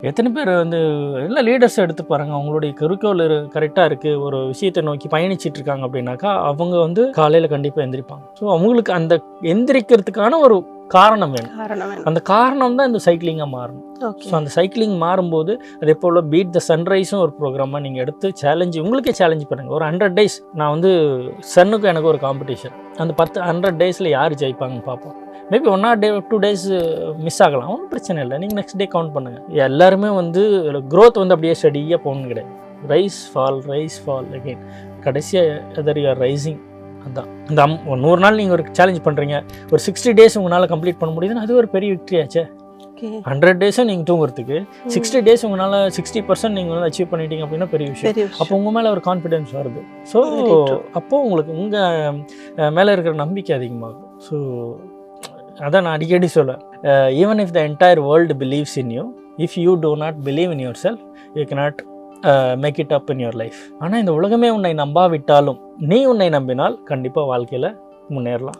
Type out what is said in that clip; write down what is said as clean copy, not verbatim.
எத்தனை பேர் வந்து எல்லா லீடர்ஸை எடுத்து பாருங்க, அவங்களுடைய கரிக்குலர் கரெக்டாக இருக்குது, ஒரு விஷயத்தை நோக்கி பயணிச்சிட்டு இருக்காங்க அப்படின்னாக்கா அவங்க வந்து காலையில் கண்டிப்பாக எந்திரிப்பாங்க. ஸோ அவங்களுக்கு அந்த எந்திரிக்கிறதுக்கான ஒரு காரணம் வேணும். அந்த காரணம் தான் இந்த சைக்கிளிங்காக மாறணும். ஸோ அந்த சைக்கிளிங் மாறும்போது அதே போல் பீட் த சன்ரைஸும் ஒரு ப்ரோக்ராமாக நீங்கள் எடுத்து சேலஞ்சு உங்களுக்கே சேலஞ்ச் பண்ணுங்கள். ஒரு 100 days நான் வந்து சன்னுக்கும் எனக்கு ஒரு காம்படிஷன், அந்த 100 days யார் ஜெயிப்பாங்கன்னு பார்ப்போம். மேபி 1 or 2 days மிஸ் ஆகலாம், ஒன்றும் பிரச்சனை இல்லை. நீங்கள் நெக்ஸ்ட் டே கவுண்ட் பண்ணுங்கள். எல்லாருமே வந்து க்ரோத் வந்து அப்படியே ஸ்டடியாக போகணும் கிடையாது. ரைஸ் ஃபால் அகெயின், கடைசியாக எதர் யூஆர் ரைசிங். அதுதான் இந்த 100 நாள் நீங்கள் ஒரு சேலஞ்ச் பண்ணுறீங்க, ஒரு 60 days உங்களால் கம்ப்ளீட் பண்ண முடியுதுன்னா அது ஒரு பெரிய விக்ட்ரி ஆச்சே. 100 days நீங்கள் தூங்குறதுக்கு 60 days உங்களால் 60% நீங்கள் வந்து அச்சீவ் பண்ணிட்டீங்க அப்படின்னா பெரிய விஷயம். அப்போ உங்கள் மேலே ஒரு கான்ஃபிடென்ஸ் வருது. ஸோ அப்போது உங்களுக்கு உங்கள் மேலே இருக்கிற நம்பிக்கை அதிகமாகும். ஸோ அதான் நான் அடிக்கடி சொல்லுவேன், even if the entire world believes in you, if you do not believe in yourself, you cannot make it up in your life. ஆனால் இந்த உலகமே உன்னை நம்பாவிட்டாலும் நீ உன்னை நம்பினால் கண்டிப்பாக வாழ்க்கையில் முன்னேறலாம்.